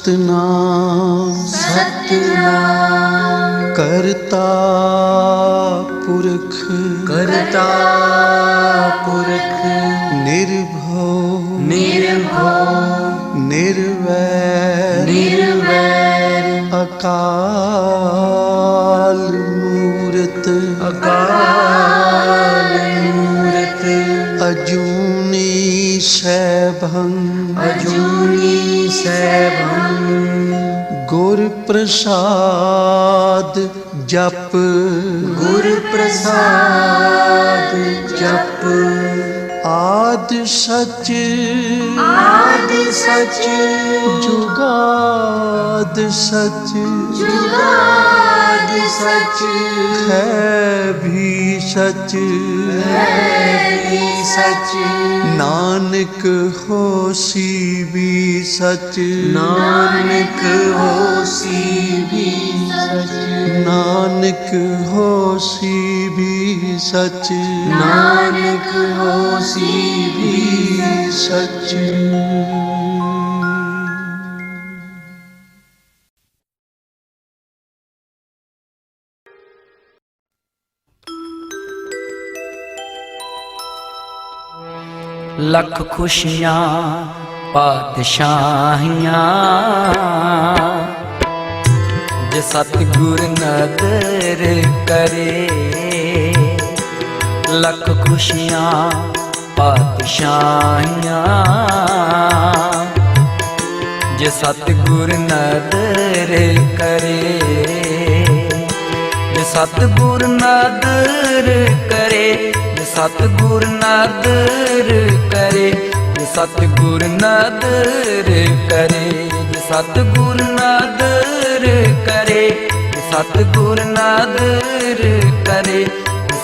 सतनाम सतनाम करता पुरख करता पुरख निर्भव निर्भव निर्वैर निर्वैर अकाल मूरत अकाल मूरत अजूनी सैभं अजूनी सैभं गुर प्रसाद जप गुर प्रसाद जप आद सच जुगाद सच जुगाद सच है भी सच सच नानक होसी भी सच नानक होसी भी सच नानक होसी भी सच नानक होसी भी सच। लख खुशियाँ पातशाहियाँ जे सतगुर नदर करे। लख खुशियाँ पातशाहियाँ जे सतगुर नदर करे। जे सतगुर नदर करे सतगुर नदर करे सतगुर नदर करे सतगुर नदर करे सतगुर नदर करे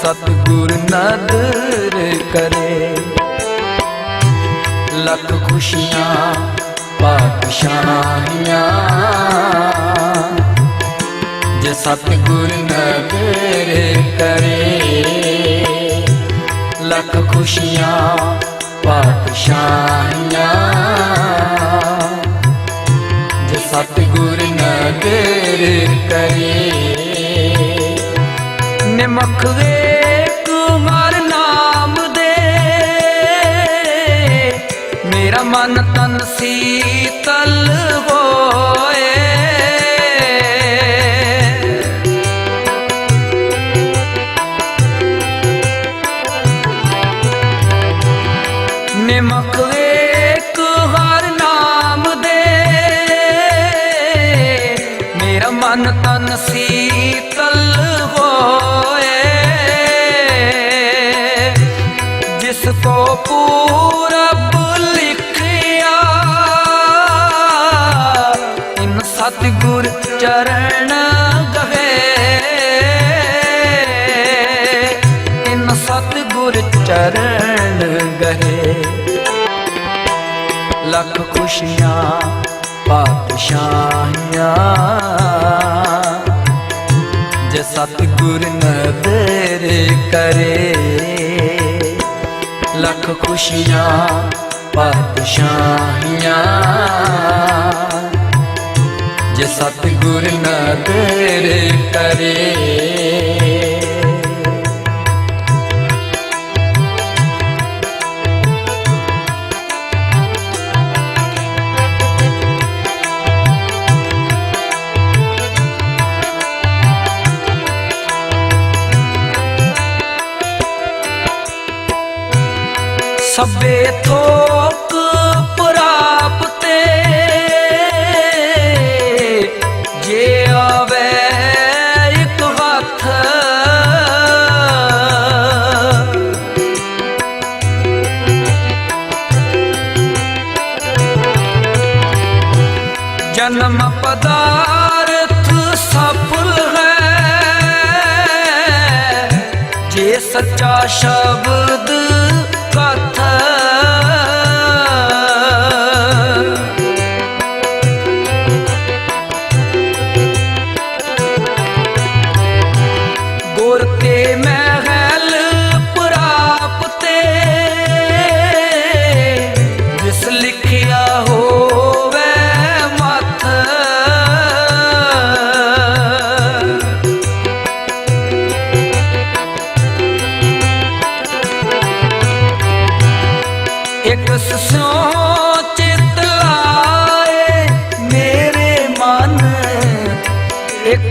सतगुर नदर करे। लख खुशियाँ पातशाहियाँ जे सतगुर नदर करे। लख खुशियाँ पातशाहियाँ जे सतगुर नदर करे। निमख वेक हर नाम दे मेरा मन तन शीतल होए। निमख वेक हर नाम दे मेरा मन तन शीतल होए। जिसको पूरब लिखिया इन सतगुर चरण गहे। इन सतगुर चरण गहे। लख खुशियाँ पातशाहियाँ जे सतगुर नदर करे। लख खुशियाँ पातशाहियाँ जे सतगुर नदर करे। सबे थोक प्राप्ते जे आवे एक हथ। जन्म पदार्थ सफल है जे सच्चा शब्द कथ। गुर ते महल प्राप्ते जिस लिखिया होवे मथ।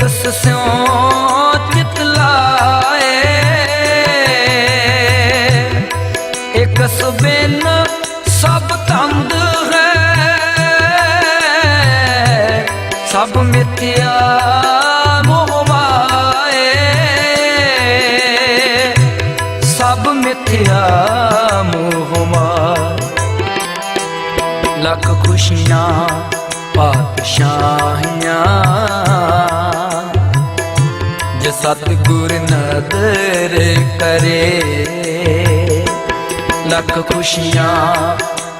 तिस स्यों चित लाए। एक सुबिन सब तंग है, सब मिथ्या मोह माए। सब मिथ्या मोह माए। लख खुशियां पातशाहियां, जे सतगुर नदर करे। लख खुशियां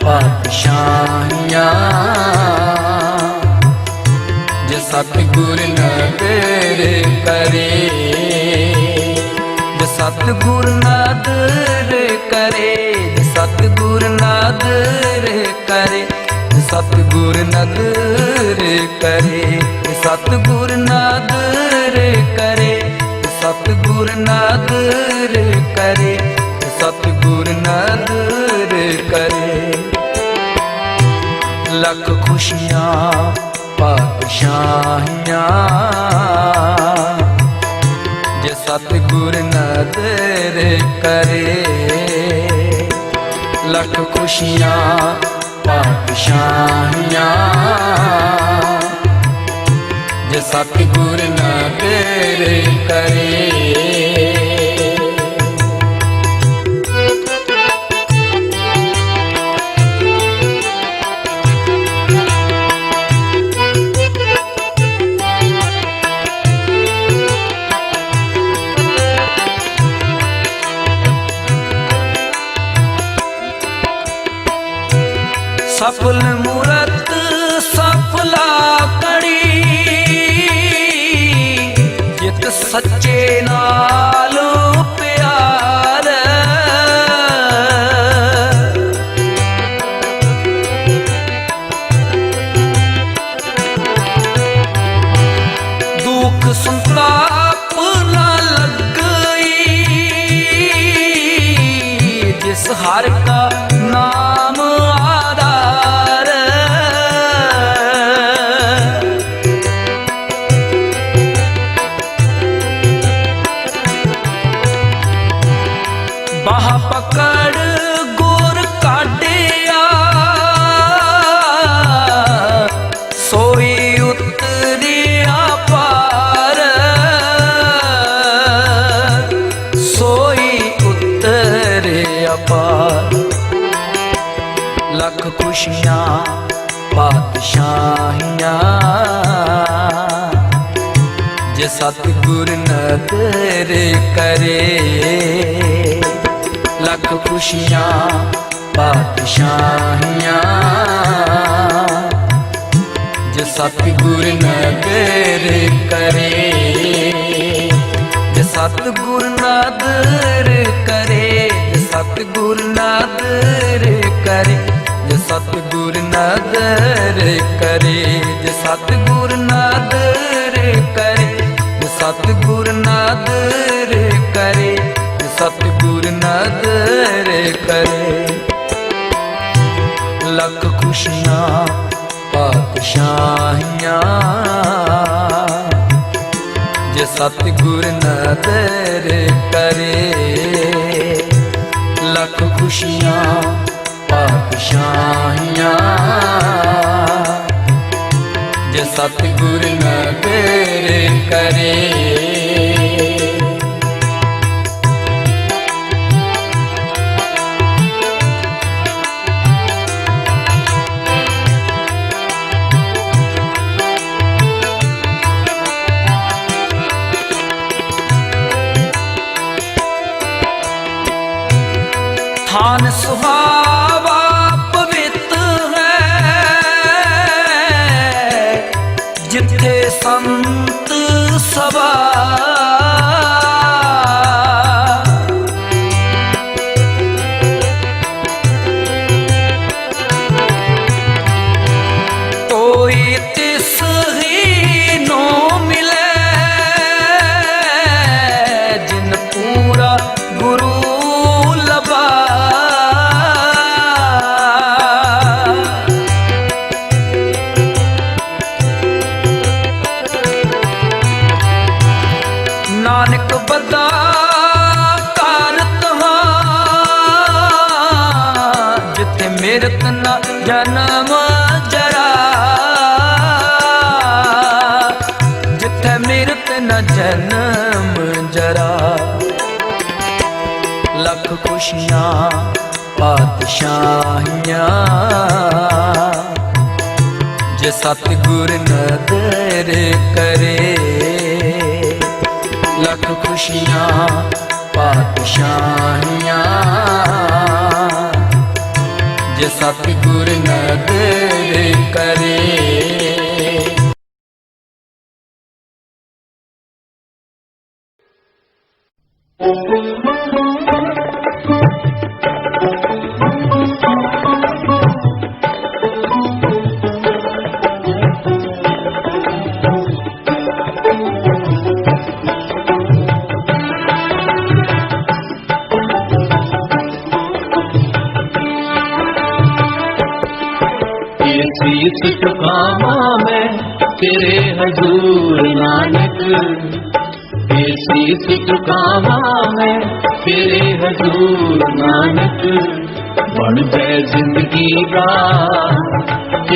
पातशाहियां, जे सतगुर नदर करे। जे सतगुर नदर करे, जे सतगुर नदर करे, जे सतगुर नदर करे, जे सतगुर नदर करे, जे सतगुर नदर करे, जे सतगुर नदर करे। लख खुशियां पातशाहियां, जे सतगुर नदर करे। लख खुशियां पातशाहियां, जे सतगुर नदर करे। सफल मूरत सफला कड़ी, जित सच्चे नाल प्यार। दुख संताप ना लगई, जिस हर का नाम आधार। बाह पकड़ गुर काढ़िया, सोई उतरिया पार। सोई उतरिया पार। लख खुशियां पातशाहियां, जे सतगुर नदर करे। लख खुशियां पातशाहियां, जे सतगुर नदर करे। जे सतगुर नदर करे, जे सतगुर नदर करे, जे सतगुर नदर करे, जे सतगुर नदर करे, जे सतगुर नदर करे, जे सतगुर नदर करे। लख खुशियां पातशाहियां, जे सतगुर नदर करे। लख खुशियां पातशाहियां, जे सतगुर नदर करे। थान सुहावा पवित्र है, जिथे संत सभा। कोई तिस ही नो मिले, जिन पूरा गुरु लबा। ਮਿਰਤ ਨ ਜਨਮ ਜਰਾ, ਜਿੱਥੇ ਮਿਰਤ ਨ ਜਨਮ ਜਰਾ। ਲੱਖ ਖੁਸ਼ੀਆਂ ਪਾਤਸ਼ਾਹੀਆਂ, ਜੇ ਸਤਿਗੁਰ ਨਦਰ ਕਰੇ। ਲੱਖ ਖੁਸ਼ੀਆਂ ਪਾਤਸ਼ਾਹੀਆਂ, ਜੇ ਸਤਿਗੁਰ ਨਦਰ ਕਰੇ। शीस झुकावा मैं तेरे हजूर नानक, ये शीस झुकावा मैं तेरे हजूर नानक। बन जाए जिंदगी का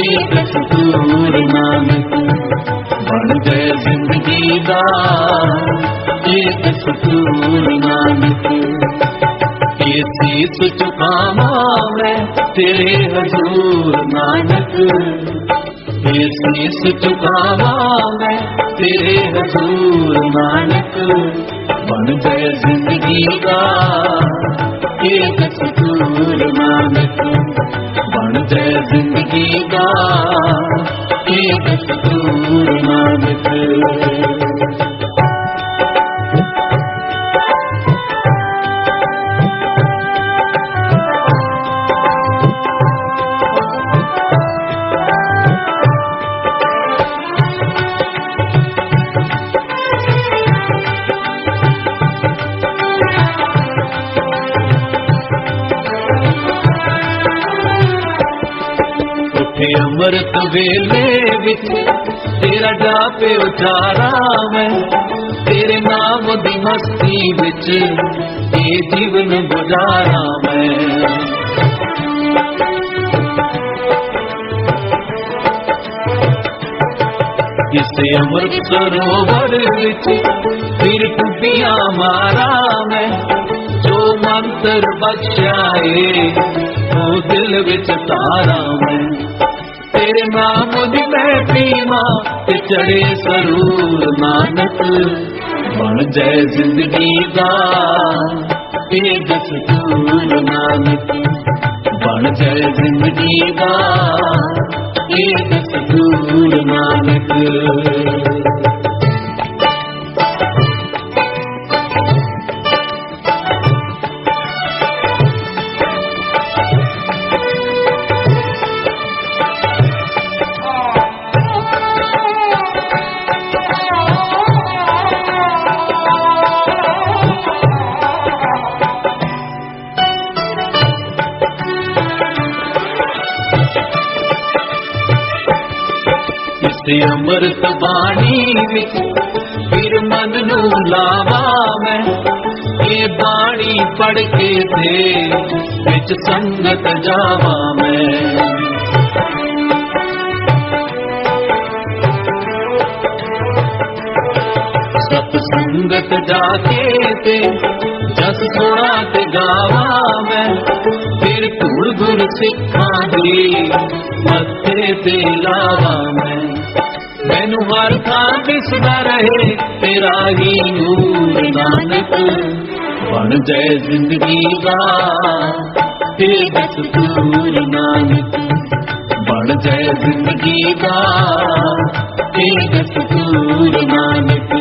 एक दस्तूर नानक, बन जाए जिंदगी का एक दस्तूर नानक। ये शीस झुकावा मैं तेरे हजूर नानक, ये शीस झुकावा मैं तेरे हजूर नानक। बन जाए जिंदगी का एक दस्तूर नानक, बन जाए जिंदगी का एक दस्तूर नानक। अमृत वेले विच तेरा जापे उचारा मैं, तेरे नाम दी मस्ती विच ये जीवन गुजारा मैं। इस अमृत सरोवर विच फिर टुटिया मारा मैं, जो मंत्र बख्शाए वो दिल विच तारा मैं। तेरे नाम दी मैं पीवा ते चढ़े सरूर नानक, बन जाए जिंदगी का ये दस्तूर नानक, बन जाए जिंदगी का ये दस्तूर नानक। अमृत बाणी विच फिर मन नू लावा मैं, ये बाणी पढ़ के थे विच संगत जावा मैं। सत संगत जाके ते जस सुना ते गावा मैं, फिर धुर धुर सिखा दी मत्थे ते लावा मैं। मैनू हर थां दिसदा रहे तेरा ही नूर नानक, बन जाए जिंदगी का ये दस्तूर नानक, बन जाए जिंदगी का ये दस्तूर नानक।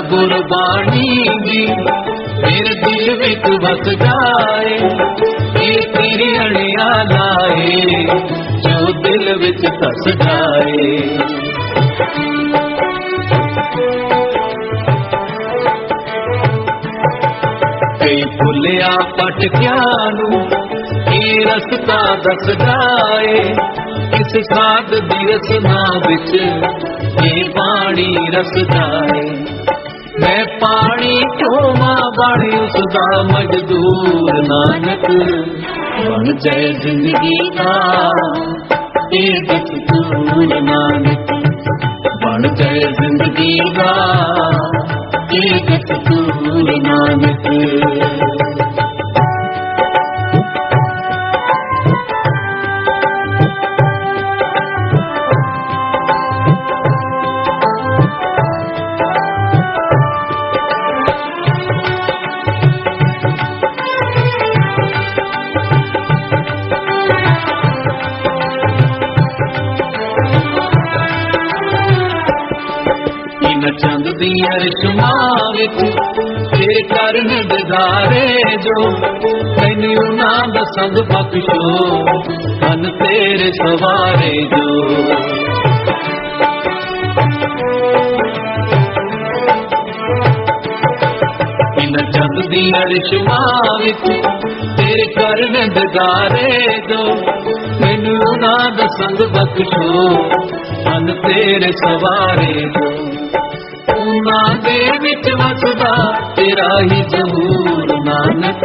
गुरबाणी दी मेरे दिल विच बस जाए, ये तेरी अड़िया लाए जो दिल विच धस जाए। ਭੁੱਲਿਆ ਭਟਕਿਆਂ ਨੂੰ ਇਹ ਰਸਤਾ ਦੱਸਦਾ ਏ। ਇਸ ਸਾਧ ਦੀ ਰਸਨਾ ਵਿੱਚ ਇਹ ਬਾਣੀ ਰਸਦਾ ਏ। मैं पानी चोमा बन उसदा मजदूर नानक बन जाए जिंदगी का ये दस्तूर नानक बन जाए जिंदगी का ये दस्तूर नानक। चंद दिया रिश्मां विच तेरे करन दिदारे जो मैनू ना दसंग बख्शो मन तेरे सवारे जो। इन चंद दिया रिश्मां विच तेरे करन दिदारे जो मैनू ना दसंग बख्शो मन तेरे सवारे जो। उन्हां दे विच वसदा तेरा ही ज़हूर नानक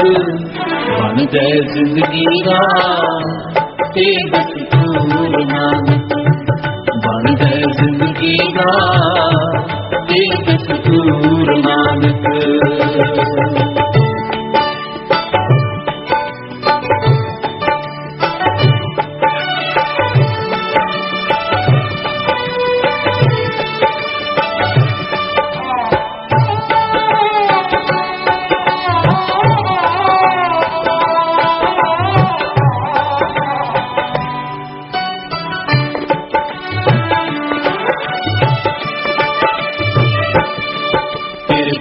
बन जाए जिंदगी दा ते दस्तूर नानक बन जाए जिंदगी दा ते दस्तूर नानक।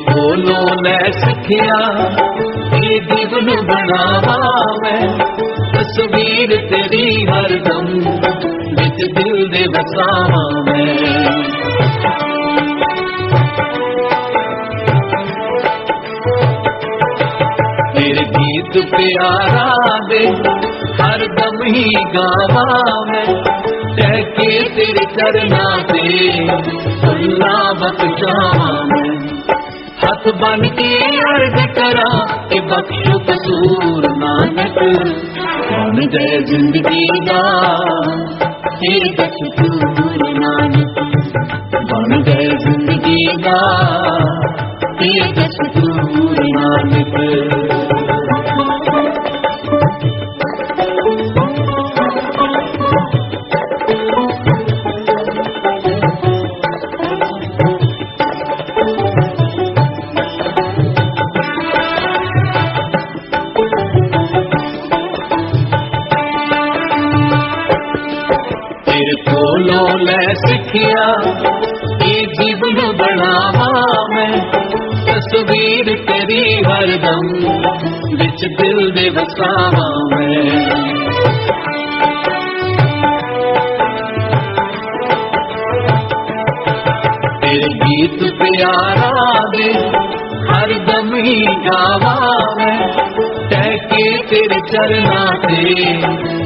बोलो लै सिखिया ये जीवन बनावा मैं तस्वीर तेरी हरदम बिच दिल दे बसावा मैं। तेरे गीत प्यारा दे हरदम ही गावा मैं कह के तेरे चरना पे अल्लाह बख्शावा मैं। हथ बन के अर्ज करा कि बख्शो कसूर नानक बन जाए जिंदगी का ये दस्तूर नानक बन जाए जिंदगी का ये दस्तूर नानक। बोलो लै सिखिया ये जीवन बनावा मैं तस्वीर तेरी हरदम बिच दिल दे बसावा मैं। तेरे गीत प्यारा दे हरदम ही गावा मैं कह के तेरे चरना ते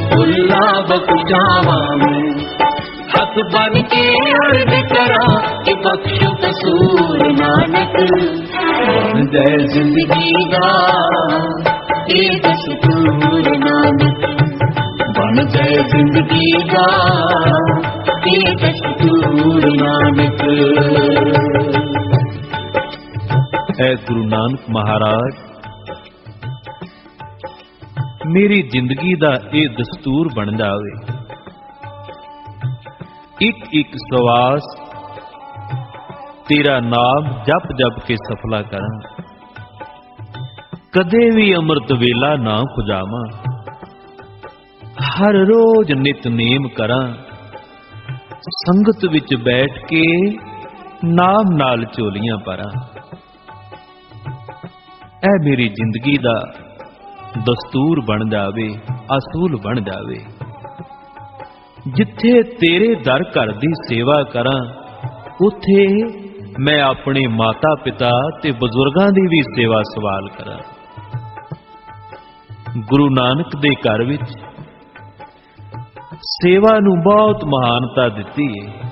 भुल्ला बख्शावा मैं। हथ बन के अर्ज करा कि बख्शो कसूर नानक बन जाए जिंदगी का ये दस्तूर नानक बन जाए जिंदगी का ये दस्तूर नानक। ऐ गुरु नानक महाराज मेरी जिंदगी दा ये दस्तूर बन जावे। एक एक सवास तेरा नाम जप जप के सफला करा कदे भी अमृत वेला ना खुजावा। हर रोज नितनेम करा संगत विच बैठ के नाम नाल झोलियां परा। ऐ मेरी जिंदगी दा दस्तूर बन जावे असूल बन जावे। जिथे तेरे दर घर दी सेवा करा उथे मैं अपने माता पिता ते बुजुर्गां दी भी सेवा सवाल करा। ਗੁਰੂ ਨਾਨਕ ਦੇ ਘਰ ਵਿੱਚ ਸੇਵਾ ਨੂੰ ਬਹੁਤ ਮਹਾਨਤਾ ਦਿੱਤੀ ਹੈ।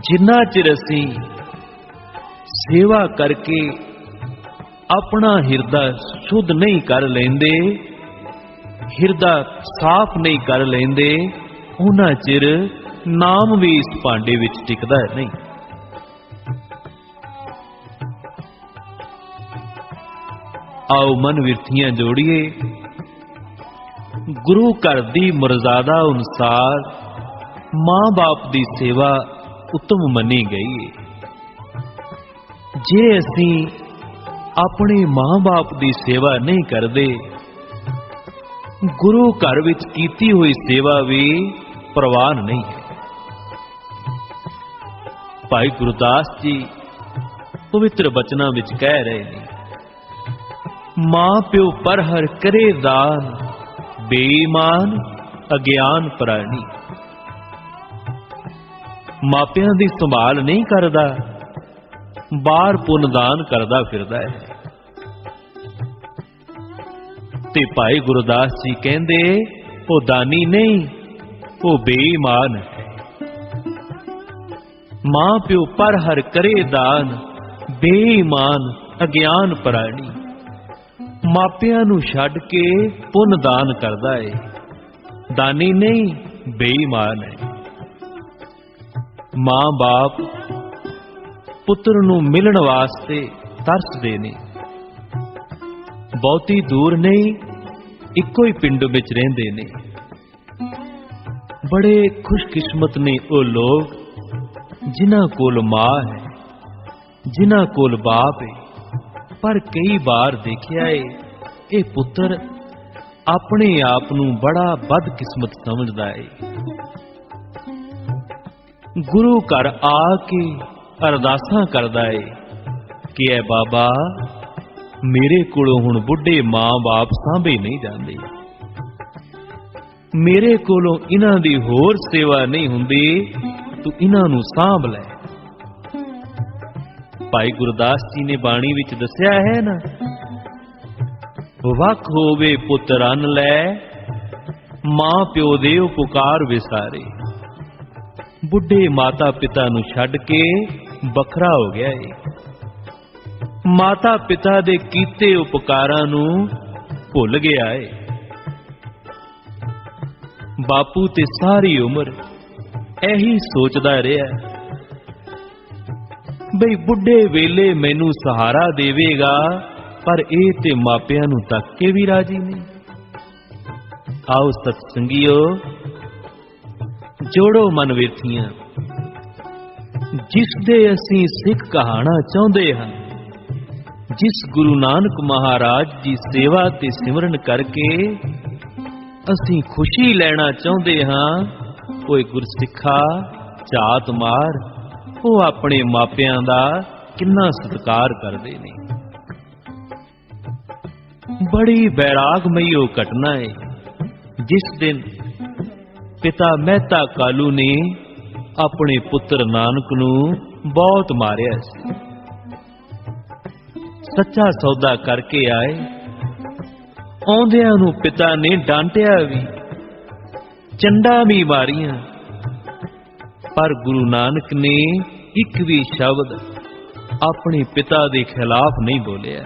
ਜਿੰਨਾ ਚਿਰ ਅਸੀਂ ਸੇਵਾ ਕਰਕੇ ਆਪਣਾ ਹਿਰਦਾ ਸ਼ੁੱਧ ਨਹੀਂ ਕਰ ਲੈਂਦੇ, ਹਿਰਦਾ ਸਾਫ਼ ਨਹੀਂ ਕਰ ਲੈਂਦੇ, ਉਹਨਾਂ ਚਿਰ ਨਾਮ ਵੀ ਇਸ ਭਾਂਡੇ ਵਿੱਚ ਟਿਕਦਾ ਨਹੀਂ। ਆਓ ਮਨ ਵਿਰਥੀਆਂ ਜੋੜੀਏ। ਗੁਰੂ ਘਰ ਦੀ ਮਰਜ਼ਾਦਾ ਅਨੁਸਾਰ ਮਾਂ-ਬਾਪ ਦੀ ਸੇਵਾ ਉੱਤਮ ਮੰਨੀ ਗਈ ਹੈ। ਜੇ ਅਸੀਂ ਆਪਣੇ ਮਾਂ-ਬਾਪ ਦੀ ਸੇਵਾ ਨਹੀਂ ਕਰਦੇ, ਗੁਰੂ ਘਰ ਵਿੱਚ ਕੀਤੀ ਹੋਈ ਸੇਵਾ ਵੀ ਪ੍ਰਵਾਨ ਨਹੀਂ ਹੈ। ਭਾਈ ਗੁਰਦਾਸ ਜੀ ਪਵਿੱਤਰ ਬਚਨਾਂ ਵਿੱਚ ਕਹਿ ਰਹੇ ਨੇ, ਮਾਂ ਪਿਓ ਪਰ ਹਰ ਕਰੇ ਦਾਨ, ਬੇਈਮਾਨ ਅਗਿਆਨ ਪ੍ਰਾਣੀ। ਮਾਪਿਆਂ ਦੀ ਸੰਭਾਲ ਨਹੀਂ ਕਰਦਾ, ਬਾਹਰ ਪੁੰਨ ਦਾਨ ਕਰਦਾ ਫਿਰਦਾ ਹੈ। ਤੇ ਭਾਈ ਗੁਰਦਾਸ ਜੀ ਕਹਿੰਦੇ, ਉਹ ਦਾਨੀ ਨਹੀਂ, ਉਹ ਬੇਈਮਾਨ ਹੈ। ਮਾਂ ਪਿਓ ਪਰ ਹਰ ਕਰੇ ਦਾਨ, ਬੇਈਮਾਨ ਅਗਿਆਨ ਪ੍ਰਾਣੀ। ਮਾਪਿਆਂ ਨੂੰ ਛੱਡ ਕੇ ਪੁੰਨ ਦਾਨ ਕਰਦਾ ਹੈ, ਦਾਨੀ ਨਹੀਂ, ਬੇਈਮਾਨ ਹੈ। ਮਾਂ-ਬਾਪ ਪੁੱਤਰ ਨੂੰ ਮਿਲਣ ਵਾਸਤੇ ਤਰਸਦੇ ਨੇ। ਬਹੁਤੀ ਦੂਰ ਨਹੀਂ, ਇੱਕੋ ਹੀ ਪਿੰਡ ਵਿੱਚ ਰਹਿੰਦੇ ਨੇ। ਬੜੇ ਖੁਸ਼ਕਿਸਮਤ ਨੇ ਉਹ ਲੋਕ ਜਿਨ੍ਹਾਂ ਕੋਲ ਮਾਂ ਹੈ, ਜਿਨ੍ਹਾਂ ਕੋਲ ਬਾਪ ਹੈ। ਪਰ ਕਈ ਵਾਰ ਦੇਖਿਆ ਏ, ਇਹ ਪੁੱਤਰ ਆਪਣੇ ਆਪ ਨੂੰ ਬੜਾ ਬਦਕਿਸਮਤ ਸਮਝਦਾ ਏ। ਗੁਰੂ ਘਰ ਆ ਕੇ ਅਰਦਾਸਾਂ ਕਰਦਾ ਏ ਕਿ ਐ ਬਾਬਾ, ਮੇਰੇ ਕੋਲੋਂ ਹੁਣ ਬੁੱਢੇ ਮਾਂ-ਬਾਪ ਸਾਂਭੇ ਨਹੀਂ ਜਾਂਦੇ, ਮੇਰੇ ਕੋਲੋਂ ਇਹਨਾਂ ਦੀ ਹੋਰ ਸੇਵਾ ਨਹੀਂ ਹੁੰਦੀ, ਤੂੰ ਇਹਨਾਂ ਨੂੰ ਸਾਂਭ ਲੈ। ਭਾਈ ਗੁਰਦਾਸ ਜੀ ਨੇ ਬਾਣੀ ਵਿੱਚ ਦੱਸਿਆ ਹੈ ਨਾ, ਵਕ ਹੋਵੇ ਪੁੱਤਰ ਅੰਨ ਲੈ, ਮਾਂ ਪਿਓ ਦੇ ਉਪਕਾਰ ਵਿਸਾਰੇ। ਬੁੱਢੇ ਮਾਤਾ ਪਿਤਾ ਨੂੰ ਛੱਡ ਕੇ ਵੱਖਰਾ ਹੋ ਗਿਆ ਏ। ਮਾਤਾ ਪਿਤਾ ਦੇ ਕੀਤੇ ਉਪਕਾਰਾਂ ਨੂੰ ਭੁੱਲ ਗਿਆ ਏ। ਬਾਪੂ ਤੇ ਸਾਰੀ ਉਮਰ ਇਹੀ ਸੋਚਦਾ ਰਿਹਾ, ਬਈ ਬੁੱਢੇ ਵੇਲੇ ਮੈਨੂੰ ਸਹਾਰਾ ਦੇਵੇਗਾ, ਪਰ ਇਹ ਤੇ ਮਾਪਿਆਂ ਨੂੰ ਤੱਕ ਕੇ ਵੀ ਰਾਜੀ ਨਹੀਂ। ਆਓ ਸਤਸੰਗੀਓ, ਜੋੜੋ ਮਨ ਵਿਰਥੀਆਂ। ਜਿਸ ਦੇ ਅਸੀਂ ਸਿੱਖ ਕਹਾਣਾ ਚਾਹੁੰਦੇ ਹਾਂ, ਜਿਸ ਗੁਰੂ ਨਾਨਕ ਮਹਾਰਾਜ ਦੀ ਸੇਵਾ ਤੇ ਸਿਮਰਨ ਕਰਕੇ ਅਸੀਂ ਖੁਸ਼ੀ ਲੈਣਾ ਚਾਹੁੰਦੇ ਹਾਂ, ਕੋਈ ਗੁਰਸਿੱਖਾ ਝਾਤ ਮਾਰ, ਉਹ ਆਪਣੇ ਮਾਪਿਆਂ ਦਾ ਕਿੰਨਾ ਸਤਿਕਾਰ ਕਰਦੇ ਨੇ। ਬੜੀ ਬੈਰਾਗਮਈ ਉਹ ਘਟਨਾ ਹੈ, ਜਿਸ ਦਿਨ ਪਿਤਾ ਮਹਿਤਾ ਕਾਲੂ ਨੇ ਆਪਣੇ ਪੁੱਤਰ ਨਾਨਕ ਨੂੰ ਬਹੁਤ ਮਾਰਿਆ ਸੀ। ਸੱਚਾ ਸੌਦਾ ਕਰਕੇ ਆਏ, ਆਉਂਦਿਆਂ ਨੂੰ ਪਿਤਾ ਨੇ ਡਾਂਟਿਆ ਵੀ, ਚੰਡਾ ਵੀ ਮਾਰੀਆਂ, ਪਰ ਗੁਰੂ ਨਾਨਕ ਨੇ ਇੱਕ ਵੀ ਸ਼ਬਦ ਆਪਣੇ ਪਿਤਾ ਦੇ ਖਿਲਾਫ ਨਹੀਂ ਬੋਲਿਆ।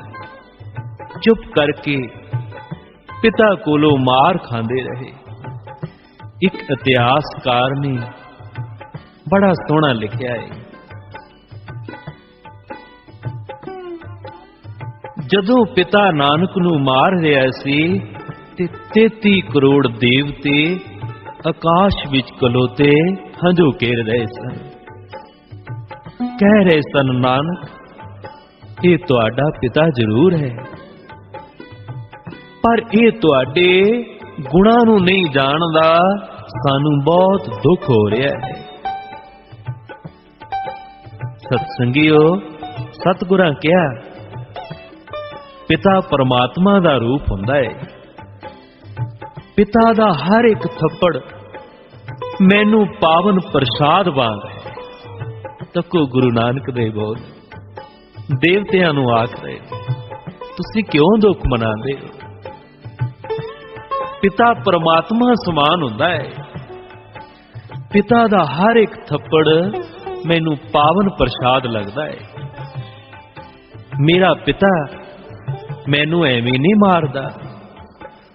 ਚੁੱਪ ਕਰਕੇ ਪਿਤਾ ਕੋਲੋਂ ਮਾਰ ਖਾਂਦੇ ਰਹੇ। ਇੱਕ ਇਤਿਹਾਸਕਾਰ ਨੇ ਬੜਾ ਸੋਹਣਾ ਲਿਖਿਆ ਹੈ, ਜਦੋਂ ਪਿਤਾ ਨਾਨਕ ਨੂੰ ਮਾਰ ਰਿਹਾ ਸੀ ਤੇ 33 ਕਰੋੜ ਦੇਵਤੇ ਆਕਾਸ਼ ਵਿੱਚ ਖਲੋਤੇ ਹੰਝੂ ਕੇਰ ਰਹੇ ਸਨ। ਕਹਿ ਰਹੇ ਸਨ, ਨਾਨਕ, ਇਹ ਤੁਹਾਡਾ ਪਿਤਾ ਜ਼ਰੂਰ ਹੈ, ਪਰ ਇਹ ਤੁਹਾਡੇ ਗੁਣਾਂ ਨੂੰ ਨਹੀਂ ਜਾਣਦਾ, ਸਾਨੂੰ ਬਹੁਤ ਦੁੱਖ ਹੋ ਰਿਹਾ ਹੈ। ਸਤਸੰਗੀਓ, ਸਤਿਗੁਰਾਂ ਕਿਹਾ, ਪਿਤਾ ਪਰਮਾਤਮਾ ਦਾ ਰੂਪ ਹੁੰਦਾ ਹੈ। ਪਿਤਾ ਦਾ ਹਰ ਇੱਕ ਥੱਪੜ ਮੈਨੂੰ ਪਾਵਨ ਪ੍ਰਸਾਦ ਵਾਂਗ ਹੈ। ਤੱਕੋ ਗੁਰੂ ਨਾਨਕ ਦੇ ਬੋਲ ਦੇਵਤਿਆਂ ਨੂੰ ਆਖ ਰਹੇ, ਤੁਸੀਂ ਕਿਉਂ ਦੁੱਖ ਮਨਾਉਂਦੇ ਹੋ? ਪਿਤਾ ਪਰਮਾਤਮਾ ਸਮਾਨ ਹੁੰਦਾ ਹੈ। ਪਿਤਾ ਦਾ ਹਰ ਇੱਕ ਥੱਪੜ ਮੈਨੂੰ ਪਾਵਨ ਪ੍ਰਸ਼ਾਦ ਲੱਗਦਾ ਹੈ। ਮੇਰਾ ਪਿਤਾ ਮੈਨੂੰ ਐਵੇਂ ਨਹੀਂ ਮਾਰਦਾ,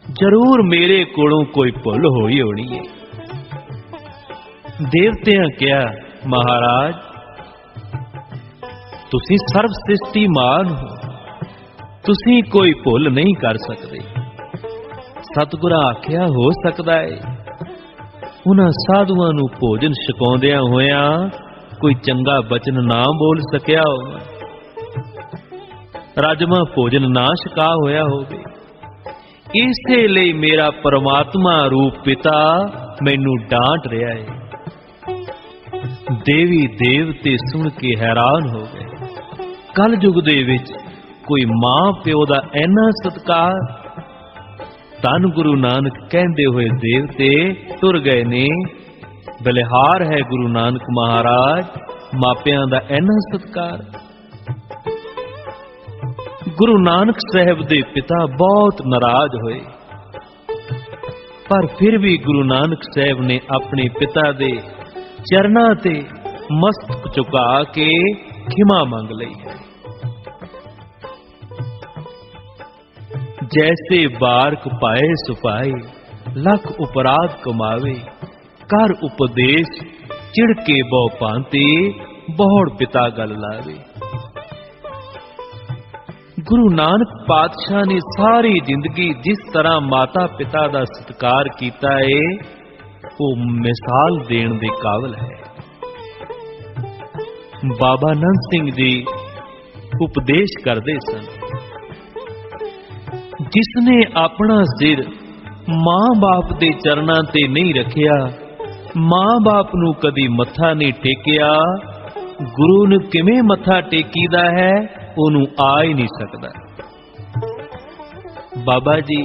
ਜ਼ਰੂਰ ਮੇਰੇ ਕੋਲੋਂ ਕੋਈ ਭੁੱਲ ਹੋਈ ਹੋਣੀ ਹੈ। ਦੇਵਤਿਆਂ ਕਿਹਾ, ਮਹਾਰਾਜ ਤੁਸੀਂ ਸਰਬ ਸ੍ਰਿਸ਼ਟੀਮਾਨ ਹੋ, ਤੁਸੀਂ ਕੋਈ ਭੁੱਲ ਨਹੀਂ ਕਰ ਸਕਦੇ। ਸਤਿਗੁਰਾਂ ਆਖਿਆ, ਹੋ ਸਕਦਾ ਹੈ ਉਹਨਾਂ ਸਾਧੂਆਂ ਨੂੰ ਭੋਜਨ ਛਕਾਉਂਦਿਆਂ ਹੋਇਆਂ ਕੋਈ ਚੰਗਾ ਬਚਨ ਨਾ ਬੋਲ ਸਕਿਆ ਹੋਵੇ, ਰਾਜਮਾ ਭੋਜਨ ਨਾ ਛਕਾ ਹੋਇਆ ਹੋਵੇ। ਇਸੇ ਲਈ ਮੇਰਾ ਪਰਮਾਤਮਾ ਰੂਪ ਪਿਤਾ ਮੈਨੂੰ ਡਾਂਟ ਰਿਹਾ ਹੈ। ਦੇਵੀ ਦੇਵਤੇ ਸੁਣ ਕੇ ਹੈਰਾਨ ਹੋ ਗਏ। ਕਲਯੁਗ ਦੇ ਵਿੱਚ ਕੋਈ ਮਾਂ ਪਿਓ ਦਾ ਇੰਨਾ ਸਤਿਕਾਰ। ਧੰਨ ਗੁਰੂ ਨਾਨਕ ਕਹਿੰਦੇ ਹੋਏ ਦੇਵਤੇ ਤੁਰ ਗਏ ਨੇ। ਬਲਿਹਾਰ ਹੈ ਗੁਰੂ ਨਾਨਕ ਮਹਾਰਾਜ, ਮਾਪਿਆਂ ਦਾ ਇੰਨਾ ਸਤਿਕਾਰ। ਗੁਰੂ ਨਾਨਕ ਸਾਹਿਬ ਦੇ ਪਿਤਾ ਬਹੁਤ ਨਾਰਾਜ਼ ਹੋਏ, ਪਰ ਫਿਰ ਵੀ ਗੁਰੂ ਨਾਨਕ ਸਾਹਿਬ ਨੇ ਆਪਣੇ ਪਿਤਾ ਦੇ ਚਰਨਾਂ ਤੇ ਮਸਤਕ ਝੁਕਾ ਕੇ ਖਿਮਾ ਮੰਗ ਲਈ ਹੈ। ਜੈਸੇ ਬਾਰਕ ਪਾਏ ਸੁਪਾਏ, ਲੱਖ ਉਪਰਾਧ ਕਮਾਵੇ, ਕਰ ਉਪਦੇਸ਼ ਚਿੜ ਕੇ ਬਹੁ ਭਾਂਤੀ, ਬਹੁੜ ਪਿਤਾ ਗਲ ਲਾਵੇ। ਗੁਰੂ ਨਾਨਕ ਪਾਤਸ਼ਾਹ ਨੇ ਸਾਰੀ ਜ਼ਿੰਦਗੀ ਜਿਸ ਤਰ੍ਹਾਂ ਮਾਤਾ ਪਿਤਾ ਦਾ ਸਤਿਕਾਰ ਕੀਤਾ ਹੈ, ਉਹ ਮਿਸਾਲ ਦੇਣ ਦੇ ਕਾਬਿਲ ਹੈ। ਬਾਬਾ ਨੰਦ ਸਿੰਘ ਜੀ ਉਪਦੇਸ਼ ਕਰਦੇ ਸਨ, ਜਿਸਨੇ ਆਪਣਾ ਸਿਰ ਮਾਂ-ਬਾਪ ਦੇ ਚਰਨਾਂ ਤੇ ਨਹੀਂ ਰੱਖਿਆ, ਮਾਂ-ਬਾਪ ਨੂੰ ਕਦੀ ਮੱਥਾ ਨਹੀਂ ਟੇਕਿਆ, ਗੁਰੂ ਨੂੰ ਕਿਵੇਂ ਮੱਥਾ ਟੇਕੀਦਾ ਹੈ ਉਹਨੂੰ ਆ ਹੀ ਨਹੀਂ ਸਕਦਾ। ਬਾਬਾ ਜੀ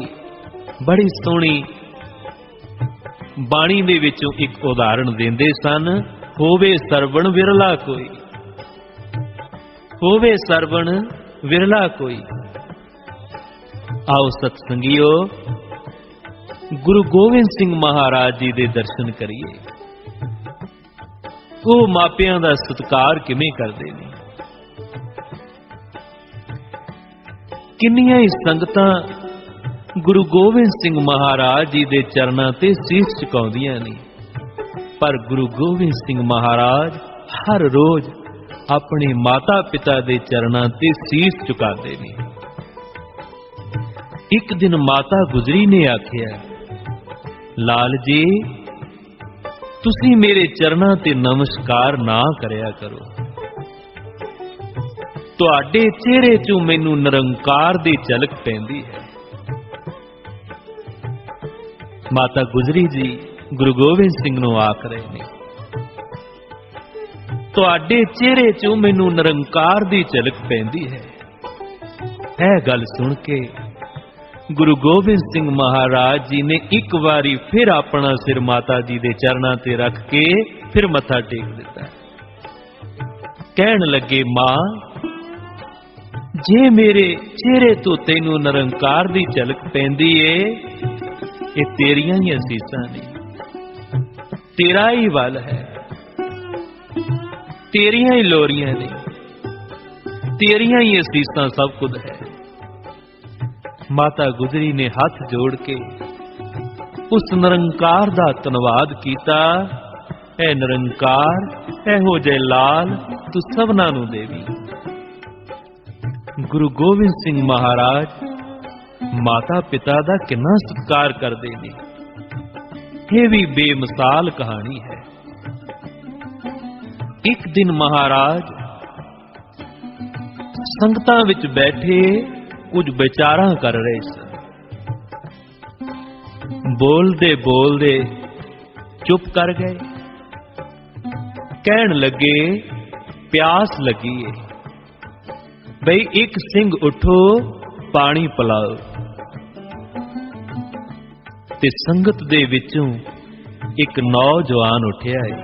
ਬੜੀ ਸੋਹਣੀ ਬਾਣੀ ਦੇ ਵਿੱਚੋਂ ਇੱਕ ਉਦਾਹਰਣ ਦਿੰਦੇ ਸਨ, ਹੋਵੇ ਸਰਵਣ ਵਿਰਲਾ ਕੋਈ, ਹੋਵੇ ਸਰਵਣ ਵਿਰਲਾ ਕੋਈ। ਆਓ ਸਤਸੰਗੀਓ, ਗੁਰੂ ਗੋਬਿੰਦ ਸਿੰਘ ਮਹਾਰਾਜ ਜੀ ਦੇ ਦਰਸ਼ਨ ਕਰੀਏ। ਉਹ ਮਾਪਿਆਂ ਦਾ ਸਤਿਕਾਰ ਕਿਵੇਂ ਕਰਦੇ ਨੇ। ਕਿੰਨੀਆਂ ਹੀ ਸੰਗਤਾਂ ਗੁਰੂ ਗੋਬਿੰਦ ਸਿੰਘ ਮਹਾਰਾਜ ਜੀ ਦੇ ਚਰਨਾਂ ਤੇ ਸੀਸ ਝੁਕਾਉਂਦੀਆਂ ਨੇ, ਪਰ ਗੁਰੂ ਗੋਬਿੰਦ ਸਿੰਘ ਮਹਾਰਾਜ ਹਰ ਰੋਜ਼ ਆਪਣੇ ਮਾਤਾ ਪਿਤਾ ਦੇ ਚਰਨਾਂ ਤੇ ਸੀਸ ਝੁਕਾਉਂਦੇ ਨੇ। ਇੱਕ ਦਿਨ ਮਾਤਾ ਗੁਜਰੀ ਨੇ ਆਖਿਆ, ਲਾਲ ਜੀ ਤੁਸੀਂ ਮੇਰੇ ਚਰਨਾਂ ਤੇ ਨਮਸਕਾਰ ਨਾ ਕਰਿਆ ਕਰੋ, ਤੁਹਾਡੇ ਚਿਹਰੇ 'ਚੋਂ ਮੈਨੂੰ ਨਿਰੰਕਾਰ ਦੀ ਝਲਕ ਪੈਂਦੀ ਹੈ। ਮਾਤਾ ਗੁਜਰੀ ਜੀ ਗੁਰੂ ਗੋਬਿੰਦ ਸਿੰਘ ਨੂੰ ਆਖ ਰਹੇ ਨੇ, ਤੁਹਾਡੇ ਚਿਹਰੇ 'ਚੋਂ ਮੈਨੂੰ ਨਿਰੰਕਾਰ ਦੀ ਝਲਕ ਪੈਂਦੀ ਹੈ। ਇਹ ਗੱਲ ਸੁਣ ਕੇ ਗੁਰੂ ਗੋਬਿੰਦ ਸਿੰਘ ਮਹਾਰਾਜ ਜੀ ਨੇ ਇੱਕ ਵਾਰੀ ਫਿਰ ਆਪਣਾ ਸਿਰ ਮਾਤਾ ਜੀ ਦੇ ਚਰਨਾਂ ਤੇ ਰੱਖ ਕੇ ਫਿਰ ਮੱਥਾ ਟੇਕ ਦਿੱਤਾ। ਕਹਿਣ ਲੱਗੇ, ਮਾਂ ਜੇ ਮੇਰੇ ਚਿਹਰੇ ਤੋਂ ਤੈਨੂੰ ਨਿਰੰਕਾਰ ਦੀ ਝਲਕ ਪੈਂਦੀ ਏ, ਇਹ ਤੇਰੀਆਂ ਹੀ ਅਸੀਸਾਂ ਨੇ, ਤੇਰਾ ਹੀ ਵੱਲ ਹੈ, ਤੇਰੀਆਂ ਹੀ ਲੋਰੀਆਂ ਨੇ, ਤੇਰੀਆਂ ਹੀ ਅਸੀਸਾਂ ਸਭ ਕੁਝ ਹੈ। ਮਾਤਾ ਗੁਜਰੀ ਨੇ ਹੱਥ ਜੋੜ ਕੇ ਉਸ ਨਿਰੰਕਾਰ ਦਾ ਧੰਨਵਾਦ ਕੀਤਾ। ਐ ਨਿਰੰਕਾਰ, ਇਹੋ ਜਿਹੇ ਲਾਲ ਤੂੰ ਸਭਨਾਂ ਨੂੰ ਦੇਵੀ। ਗੁਰੂ ਗੋਬਿੰਦ ਸਿੰਘ ਮਹਾਰਾਜ ਮਾਤਾ ਪਿਤਾ ਦਾ ਕਿੰਨਾ ਸਤਿਕਾਰ ਕਰਦੇ ਨੇ, ਇਹ ਵੀ ਬੇਮਿਸਾਲ ਕਹਾਣੀ ਹੈ। ਇੱਕ ਦਿਨ ਮਹਾਰਾਜ ਸੰਗਤਾਂ ਵਿੱਚ ਬੈਠੇ ਕੁਝ ਵਿਚਾਰਾਂ ਕਰ ਰਹੇ ਸਨ। ਬੋਲਦੇ ਬੋਲਦੇ ਚੁੱਪ ਕਰ ਗਏ। ਕਹਿਣ ਲੱਗੇ, ਪਿਆਸ ਲੱਗੀ ਏ, ਬਈ ਇੱਕ ਸਿੰਘ ਉਠੋ ਪਾਣੀ ਪਿਲਾਓ। ਤੇ ਸੰਗਤ ਦੇ ਵਿੱਚੋਂ ਇੱਕ ਨੌਜਵਾਨ ਉੱਠਿਆ ਏ।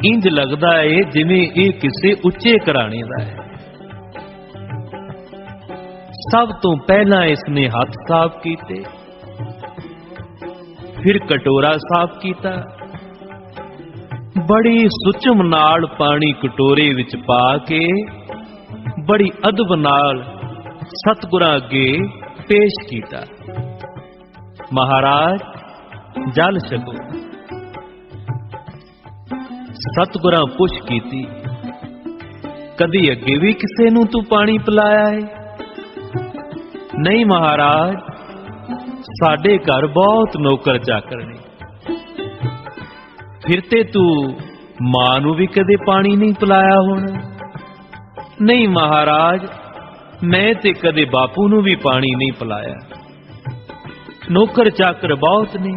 ਇੰਜ ਲੱਗਦਾ ਏ ਜਿਵੇਂ ਇਹ ਕਿਸੇ ਉੱਚੇ ਘਰਾਣੇ ਦਾ ਹੈ। ਸਭ ਤੋਂ ਪਹਿਲਾਂ ਇਸਨੇ ਹੱਥ ਸਾਫ਼ ਕੀਤੇ, ਫਿਰ ਕਟੋਰਾ ਸਾਫ਼ ਕੀਤਾ। ਬੜੀ ਸੁਚਮ ਨਾਲ ਪਾਣੀ ਕਟੋਰੇ ਵਿੱਚ ਪਾ ਕੇ ਬੜੀ ਅਦਬ ਨਾਲ ਸਤਿਗੁਰਾਂ ਅੱਗੇ ਪੇਸ਼ ਕੀਤਾ। ਮਹਾਰਾਜ ਜਲ ਛਕੋ। ਸਤਿਗੁਰਾਂ ਪੁੱਛ ਕੀਤੀ, ਕਦੀ ਅੱਗੇ ਵੀ ਕਿਸੇ ਨੂੰ ਤੂੰ ਪਾਣੀ ਪਿਲਾਇਆ ਹੈ? ਨਹੀਂ ਮਹਾਰਾਜ, ਸਾਡੇ ਘਰ ਬਹੁਤ ਨੌਕਰ ਚਾਕਰ ਨੇ। ਫਿਰ ਤੇ ਤੂੰ ਮਾਂ ਨੂੰ ਵੀ ਕਦੇ ਪਾਣੀ ਨਹੀਂ ਪਿਲਾਇਆ ਹੋਣਾ? ਨਹੀਂ ਮਹਾਰਾਜ, ਮੈਂ ਤੇ ਕਦੇ ਬਾਪੂ ਨੂੰ ਵੀ ਪਾਣੀ ਨਹੀਂ ਪਿਲਾਇਆ। ਨੌਕਰ ਚਾਕਰ ਬਹੁਤ ਨੇ।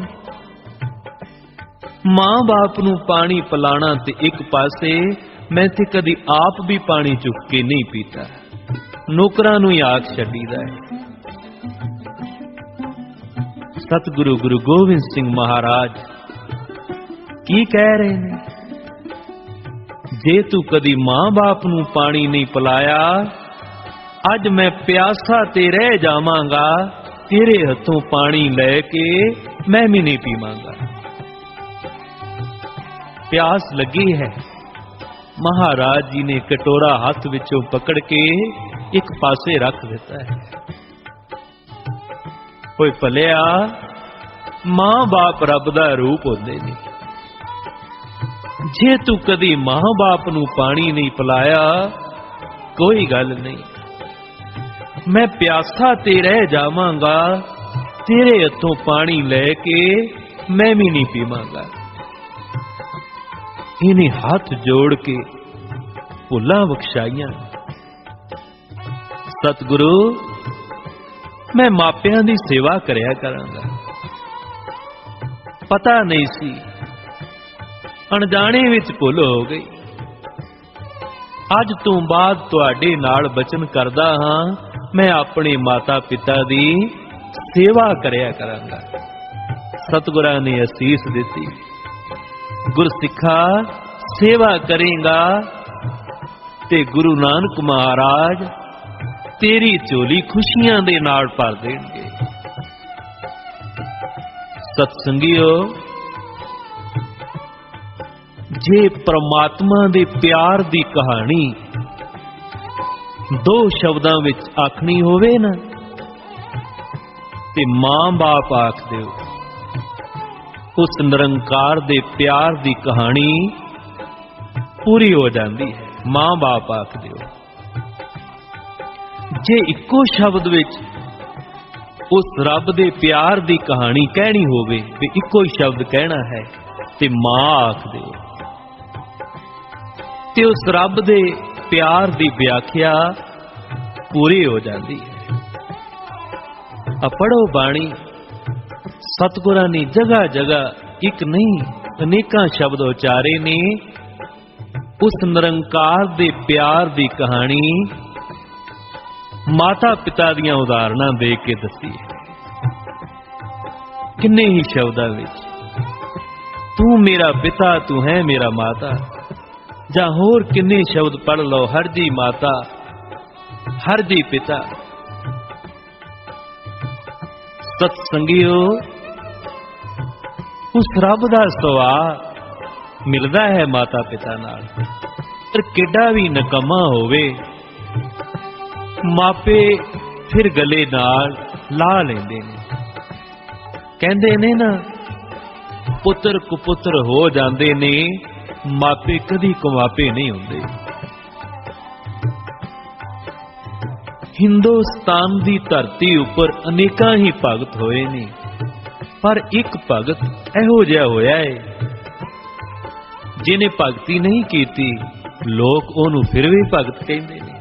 ਮਾਂ ਬਾਪ ਨੂੰ ਪਾਣੀ ਪਿਲਾਣਾ ਤੇ ਇੱਕ ਪਾਸੇ, ਮੈਂ ਤੇ ਕਦੀ ਆਪ ਵੀ ਪਾਣੀ ਚੁੱਕ ਕੇ ਨਹੀਂ ਪੀਤਾ। ਨੌਕਰਾਂ ਨੂੰ ਹੀ ਆਖ ਛੱਡੀਦਾ ਹੈ। ਸਤਿਗੁਰੂ ਗੁਰੂ ਗੋਬਿੰਦ ਸਿੰਘ ਮਹਾਰਾਜ ਕੀ ਕਹਿ ਰਹੇ ਨੇ? ਜੇ ਤੂੰ ਕਦੀ ਮਾਂ-ਬਾਪ ਨੂੰ ਪਾਣੀ ਨਹੀਂ ਪਿਲਾਇਆ, ਅੱਜ ਮੈਂ ਪਿਆਸਾ ਤੇ ਰਹਿ ਜਾਵਾਂਗਾ, ਤੇਰੇ ਹੱਥੋਂ ਪਾਣੀ ਲੈ ਕੇ ਮੈਂ ਵੀ ਨਹੀਂ ਪੀਵਾਂਗਾ। ਪਿਆਸ ਲੱਗੀ ਹੈ। ਮਹਾਰਾਜ ਜੀ ਨੇ ਕਟੋਰਾ ਹੱਥ ਵਿੱਚੋਂ ਪਕੜ ਕੇ ਇੱਕ ਪਾਸੇ ਰੱਖ ਦਿੱਤਾ ਹੈ। ਓਏ ਭਲਿਆ, ਮਾਂ-ਬਾਪ ਰੱਬ ਦਾ ਰੂਪ ਹੁੰਦੇ ਨੇ। ਜੇ ਤੂੰ ਕਦੀ ਮਾਂ-ਬਾਪ ਨੂੰ ਪਾਣੀ ਨਹੀਂ ਪਿਲਾਇਆ, ਕੋਈ ਗੱਲ ਨਹੀਂ, ਮੈਂ ਪਿਆਸਾ ਤੇ ਰਹਿ ਜਾਵਾਂਗਾ, ਤੇਰੇ ਹੱਥੋਂ ਪਾਣੀ ਲੈ ਕੇ ਮੈਂ ਵੀ ਨਹੀਂ ਪੀਵਾਂਗਾ। ਇਹਨੇ ਹੱਥ ਜੋੜ ਕੇ ਭੁੱਲਾਂ ਬਖਸ਼ਾਈਆਂ। ਸਤਿਗੁਰੂ, ਮੈਂ ਮਾਪਿਆਂ ਦੀ ਸੇਵਾ ਕਰਿਆ ਕਰਾਂਗਾ। ਪਤਾ ਨਹੀਂ ਸੀ, ਅਣਜਾਣੇ ਵਿੱਚ ਭੁੱਲ ਹੋ ਗਈ। ਅੱਜ ਤੋਂ ਬਾਅਦ ਤੁਹਾਡੇ ਨਾਲ ਬਚਨ ਕਰਦਾ ਹਾਂ, ਮੈਂ ਆਪਣੇ ਮਾਤਾ ਪਿਤਾ ਦੀ ਸੇਵਾ ਕਰਿਆ ਕਰਾਂਗਾ। ਸਤਿਗੁਰਾਂ ਨੇ ਅਸੀਸ ਦਿੱਤੀ, ਗੁਰਸਿੱਖਾ ਸੇਵਾ ਕਰੇਗਾ ਤੇ ਗੁਰੂ ਨਾਨਕ ਮਹਾਰਾਜ ਤੇਰੀ ਝੋਲੀ ਖੁਸ਼ੀਆਂ ਦੇ ਨਾਲ ਭਰ ਦੇਣਗੇ। ਸਤ ਸੰਗਿਓ, ਜੇ ਪ੍ਰਮਾਤਮਾ ਦੇ ਪਿਆਰ ਦੀ ਕਹਾਣੀ ਦੋ ਸ਼ਬਦਾਂ ਵਿੱਚ ਆਖਣੀ ਹੋਵੇ ਨਾ, ਤੇ ਮਾਂ-ਬਾਪ ਆਖ ਦਿਓ। ਉਸ ਨਿਰੰਕਾਰ ਦੇ ਪਿਆਰ ਦੀ ਕਹਾਣੀ ਪੂਰੀ ਹੋ ਜਾਂਦੀ ਹੈ। ਮਾਂ-ਬਾਪ ਆਖ ਦਿਓ। ਜੇ ਇੱਕੋ ਸ਼ਬਦ ਵਿੱਚ ਉਸ ਰੱਬ ਦੇ ਪਿਆਰ ਦੀ ਕਹਾਣੀ ਕਹਿਣੀ ਹੋਵੇ, ਤੇ ਇੱਕੋ ਹੀ ਸ਼ਬਦ ਕਹਿਣਾ ਹੈ, ਤੇ ਮਾਂ ਆਖ ਦਿਓ। ਤੇ ਉਸ ਰੱਬ ਦੇ ਪਿਆਰ ਦੀ ਵਿਆਖਿਆ ਪੂਰੀ ਹੋ ਜਾਂਦੀ ਹੈ। ਪੜ੍ਹੋ ਬਾਣੀ। ਸਤਿਗੁਰਾਂ ਨੇ ਜਗ੍ਹਾ ਜਗ੍ਹਾ ਇੱਕ ਨਹੀਂ ਅਨੇਕਾਂ ਸ਼ਬਦ ਉਚਾਰੇ ਨੇ। ਉਸ ਨਿਰੰਕਾਰ ਦੇ ਪਿਆਰ ਦੀ ਕਹਾਣੀ ਮਾਤਾ ਪਿਤਾ ਦੀਆਂ ਉਦਾਹਰਨਾਂ ਦੇ ਕੇ ਦੱਸੀ ਹੈ। ਕਿੰਨੇ ਹੀ ਸ਼ਬਦਾਂ ਵਿੱਚ, ਤੂੰ ਮੇਰਾ ਪਿਤਾ, ਤੂੰ ਹੈ ਮੇਰਾ ਮਾਤਾ, ਜਾਂ ਹੋਰ ਕਿੰਨੇ ਸ਼ਬਦ ਪੜ੍ਹ ਲਓ, ਹਰ ਜੀ ਮਾਤਾ, ਹਰ ਜੀ ਪਿਤਾ। ਸਤ ਸੰਗਿਓ, ਉਸ ਰੱਬ ਦਾ ਸੁਭਾਅ ਮਿਲਦਾ ਹੈ ਮਾਤਾ ਪਿਤਾ ਨਾਲ। ਪਰ ਕਿੱਡਾ ਵੀ ਨਕਮਾ ਹੋਵੇ, ਮਾਪੇ ਫਿਰ ਗਲੇ ਨਾਲ ਲਾ ਲੈਂਦੇ ਨੇ। ਕਹਿੰਦੇ ਨੇ ਨਾ, ਪੁੱਤਰ ਕੁਪੁੱਤਰ ਹੋ ਜਾਂਦੇ ਨੇ, ਮਾਪੇ ਕਦੀ ਕੁਮਾਪੇ ਨਹੀਂ ਹੁੰਦੇ। ਹਿੰਦੁਸਤਾਨ ਦੀ ਧਰਤੀ ਉੱਪਰ ਅਨੇਕਾਂ ਹੀ ਭਗਤ ਹੋਏ ਨੇ, ਪਰ ਇੱਕ ਭਗਤ ਇਹੋ ਜਿਹਾ ਹੋਇਆ ਹੈ, ਜਿਹਨੇ ਭਗਤੀ ਨਹੀਂ ਕੀਤੀ, ਲੋਕ ਉਹਨੂੰ ਫਿਰ ਵੀ ਭਗਤ ਕਹਿੰਦੇ ਨੇ।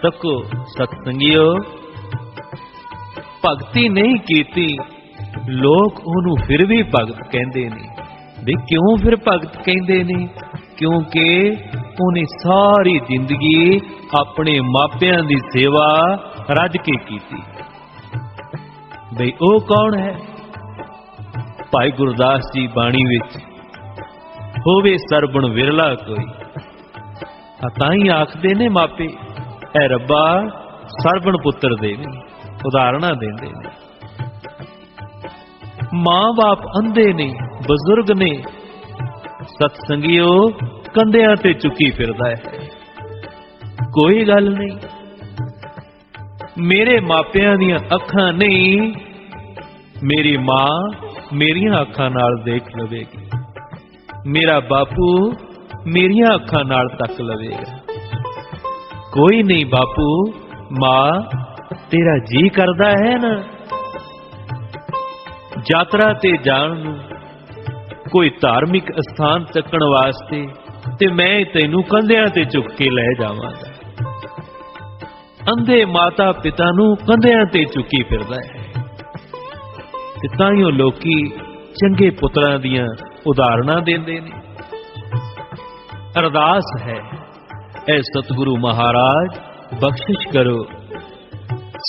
ਤੱਕੋ ਸਤਸੰਗਿਓ, ਭਗਤੀ ਨਹੀਂ ਕੀਤੀ, ਲੋਕ ਉਹਨੂੰ ਫਿਰ ਵੀ ਭਗਤ ਕਹਿੰਦੇ ਨੇ। ਵੀ ਕਿਉਂ ਫਿਰ ਭਗਤ ਕਹਿੰਦੇ ਨੇ? ਕਿਉਂਕਿ ਉਹਨੇ ਸਾਰੀ ਜ਼ਿੰਦਗੀ ਆਪਣੇ ਮਾਪਿਆਂ ਦੀ ਸੇਵਾ ਰੱਜ ਕੇ ਕੀਤੀ। ਬਈ ਉਹ ਕੌਣ ਹੈ? ਭਾਈ ਗੁਰਦਾਸ ਜੀ ਬਾਣੀ ਵਿੱਚ, ਹੋਵੇ ਸਰਬਣ ਵਿਰਲਾ ਕੋਈ। ਤਾਂ ਹੀ ਆਖਦੇ ਨੇ ਮਾਪੇ, ਐ ਰੱਬਾ ਸਰਵਣ ਪੁੱਤਰ ਦੇ ਨੇ, ਉਦਾਹਰਣਾਂ ਦਿੰਦੇ ਨੇ। ਮਾਂ-ਬਾਪ ਅੰਧੇ ਨੇ, ਬਜ਼ੁਰਗ ਨੇ, ਸਤਸੰਗੀਓ ਕੰਧਿਆਂ ਤੇ ਚੁੱਕੀ ਫਿਰਦਾ ਹੈ। ਕੋਈ ਗੱਲ ਨਹੀਂ, ਮੇਰੇ ਮਾਪਿਆਂ ਦੀਆਂ ਅੱਖਾਂ ਨਹੀਂ, ਮੇਰੀ ਮਾਂ ਮੇਰੀਆਂ ਅੱਖਾਂ ਨਾਲ ਦੇਖ ਲਵੇਗੀ, ਮੇਰਾ ਬਾਪੂ ਮੇਰੀਆਂ ਅੱਖਾਂ ਨਾਲ ਤੱਕ ਲਵੇਗਾ। ਕੋਈ ਨਹੀਂ ਬਾਪੂ, ਮਾਂ ਤੇਰਾ ਜੀ ਕਰਦਾ ਹੈ ਨਾ ਯਾਤਰਾ ਤੇ ਜਾਣ ਨੂੰ, ਕੋਈ ਧਾਰਮਿਕ ਸਥਾਨ ਤੱਕਣ ਵਾਸਤੇ, ਤੇ ਮੈਂ ਤੈਨੂੰ ਕੰਧਿਆਂ ਤੇ ਚੁੱਕ ਕੇ ਲੈ ਜਾਵਾਂਗਾ। ਅੰਧੇ ਮਾਤਾ ਪਿਤਾ ਨੂੰ ਕੰਧਿਆਂ ਤੇ ਚੁੱਕੀ ਫਿਰਦਾ ਹੈ, ਤੇ ਤਾਂ ਹੀ ਉਹ ਲੋਕੀ ਚੰਗੇ ਪੁੱਤਰਾਂ ਦੀਆਂ ਉਦਾਹਰਣਾਂ ਦਿੰਦੇ ਨੇ। ਅਰਦਾਸ ਹੈ, ਐ ਸਤਿਗੁਰੂ ਮਹਾਰਾਜ ਬਖਸ਼ਿਸ਼ ਕਰੋ,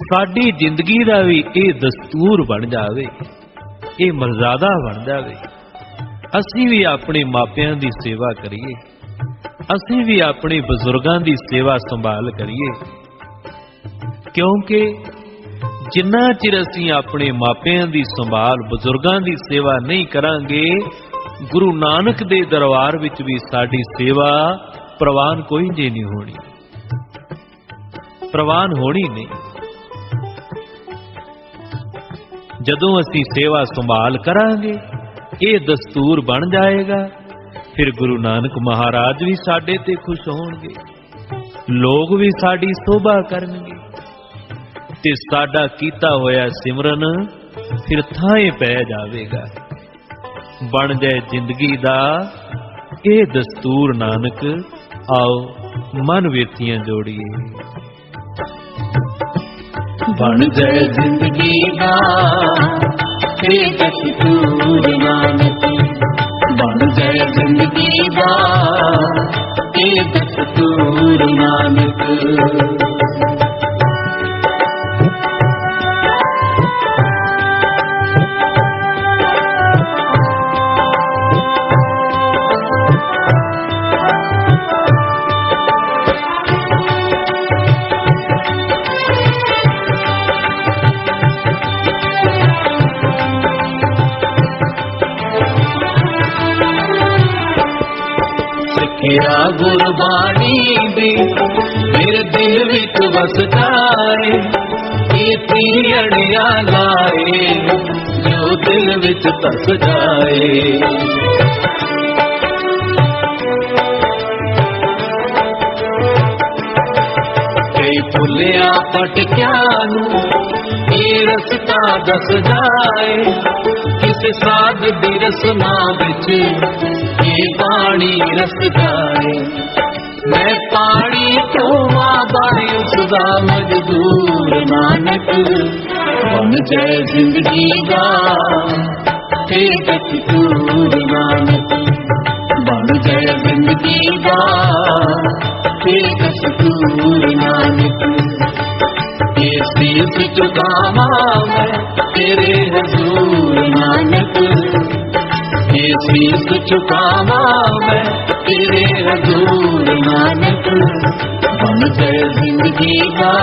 ਸਾਡੀ ਜ਼ਿੰਦਗੀ ਦਾ ਵੀ ਇਹ ਦਸਤੂਰ ਬਣ ਜਾਵੇ, ਇਹ ਮਰਜ਼ਾਦਾ ਬਣ ਜਾਵੇ। ਅਸੀਂ ਵੀ ਆਪਣੇ ਮਾਪਿਆਂ ਦੀ ਸੇਵਾ ਕਰੀਏ, ਅਸੀਂ ਵੀ ਆਪਣੇ ਬਜ਼ੁਰਗਾਂ ਦੀ ਸੇਵਾ ਸੰਭਾਲ ਕਰੀਏ, ਕਿਉਂਕਿ ਜਿੰਨਾ ਚਿਰ ਅਸੀਂ ਆਪਣੇ ਮਾਪਿਆਂ ਦੀ ਸੰਭਾਲ, ਬਜ਼ੁਰਗਾਂ ਦੀ ਸੇਵਾ ਨਹੀਂ ਕਰਾਂਗੇ, ਗੁਰੂ ਨਾਨਕ ਦੇ ਦਰਬਾਰ ਵਿੱਚ ਵੀ ਸਾਡੀ ਸੇਵਾ ਪ੍ਰਵਾਨ ਕੋਈ ਜੇ ਨਹੀਂ ਹੋਣੀ, ਪ੍ਰਵਾਨ ਹੋਣੀ ਨਹੀਂ। ਜਦੋਂ ਅਸੀਂ ਸੇਵਾ ਸੰਭਾਲ ਕਰਾਂਗੇ, ਇਹ ਦਸਤੂਰ ਬਣ ਜਾਏਗਾ, ਫਿਰ ਗੁਰੂ ਨਾਨਕ ਮਹਾਰਾਜ ਵੀ ਸਾਡੇ ਤੇ ਖੁਸ਼ ਹੋਣਗੇ, ਲੋਕ ਵੀ ਸਾਡੀ ਸੋਭਾ ਕਰਨਗੇ, ਤੇ ਸਾਡਾ ਕੀਤਾ ਹੋਇਆ ਸਿਮਰਨ ਫਿਰ ਥਾਂਏ ਪੈ ਜਾਵੇਗਾ। ਬਣ ਜਾਏ ਜ਼ਿੰਦਗੀ ਦਾ ਇਹ ਦਸਤੂਰ ਨਾਨਕ, ਆਓ ਮਨ ਵਿਰਤੀਆਂ ਜੋੜੀਏ। ਬਣ ਜਾਏ ਜ਼ਿੰਦਗੀ ਦਾ ਇਹ ਦਸਤੂਰ ਨਾਨਕ, ਬਣ ਜਾਏ ਜ਼ਿੰਦਗੀ ਦਾ ਇਹ ਦਸਤੂਰ ਨਾਨਕ। ਸਿੱਖਿਆ ਗੁਰਬਾਣੀ ਦੀ ਮੇਰੇ ਦਿਲ ਵਿੱਚ ਵਸ ਜਾਏ, ਇਹ ਤੀੜੀਆਂ ਲਾਏ ਜੋ ਦਿਲ ਵਿੱਚ ਧਸ ਜਾਏ। ਕਈ ਭੁੱਲਿਆ ਭਟਕਿਆਂ ਨੂੰ ਇਹ ਰਸਤਾ ਦੱਸ ਜਾਏ, ਕਿਸੇ ਸਾਧ ਦੀ ਰਸਨਾ ਵਿੱਚ ਇਹ ਬਾਣੀ ਰਸ ਜਾਏ। मैं पानी चोवा बाई उसदा मजदूर नानक बन जाए जिंदगी का दस्तूर नानक बन जाए जिंदगी का दस्तूर नानक ये शीश चुकावा मैं तेरे हजूर नानक ये शीश चुकावा मैं तेरे हजूर नानक बन जाए जिंदगी का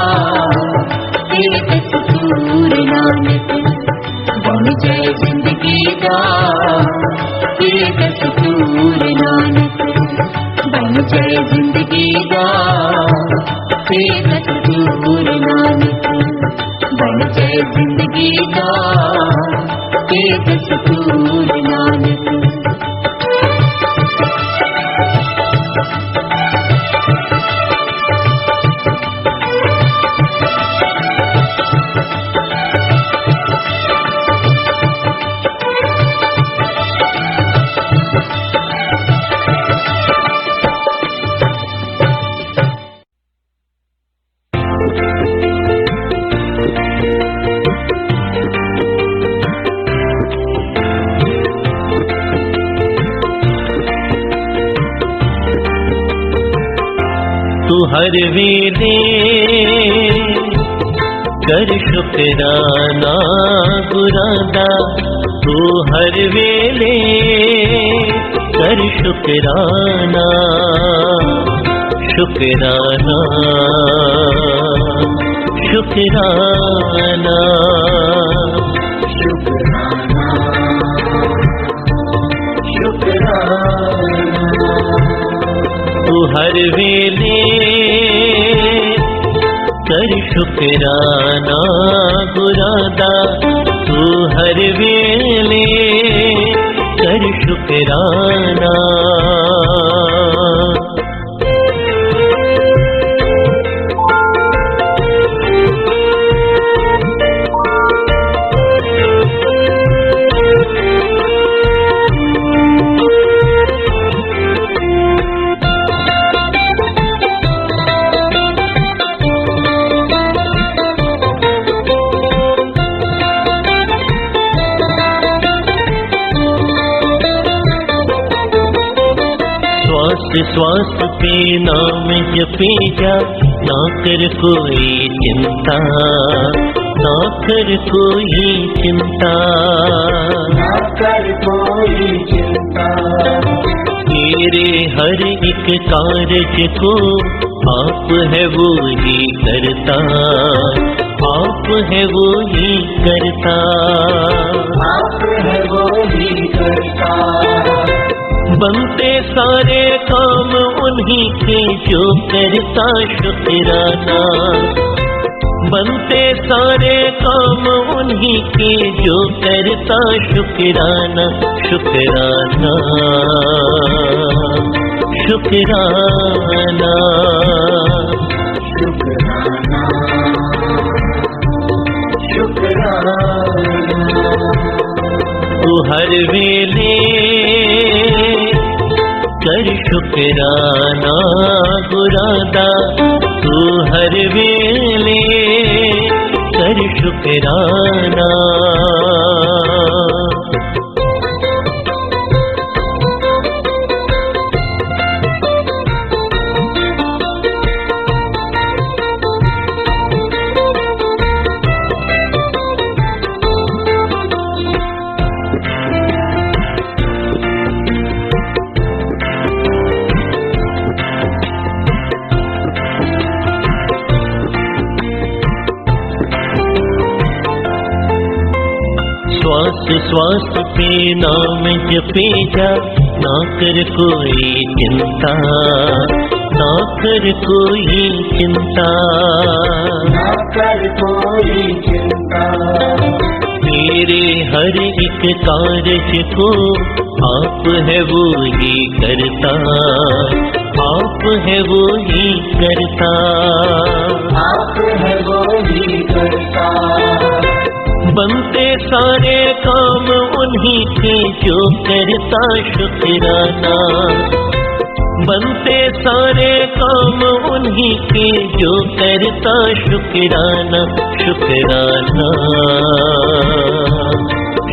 दस्तूर नानक बन जाए जिंदगी का दस्तूर नानक बन जाए जिंदगी का दस्तूर नानक बन जाए जिंदगी का दस्तूर नानक। तू हर वेले कर शुकराना गुरादा तू हर वेले कर शुकराना शुकराना शुकराना शुकराना शुकराना तू हर वेले कर शुकराना गुरादा तू हर वेले कर शुकराना श्वास पे नाम जपे जा ना कर कोई चिंता ना कर कोई चिंता ना कर कोई चिंता तेरे हर एक कार्य को आप है वो ही करता आप है वो ही करता आप है वो ही करता बनते सारे काम उन्हीं के जो करता शुकराना बनते सारे काम उन्हीं के जो करता शुकराना शुकराना शुकराना शुकराना शुकराना तू हर वेले कर शुकराना गुरादा तू हर वेले कर शुकराना श्वास पे नाम जपे जा ना कर कोई चिंता ना कर कोई चिंता ना कर कोई चिंता मेरे हर एक कार्य को आप है वो ही करता आप है वो ही करता आप है वो ही करता बनते सारे काम उन्हीं के जो करता शुकराना बनते सारे काम उन्हीं के जो करता शुकराना शुकराना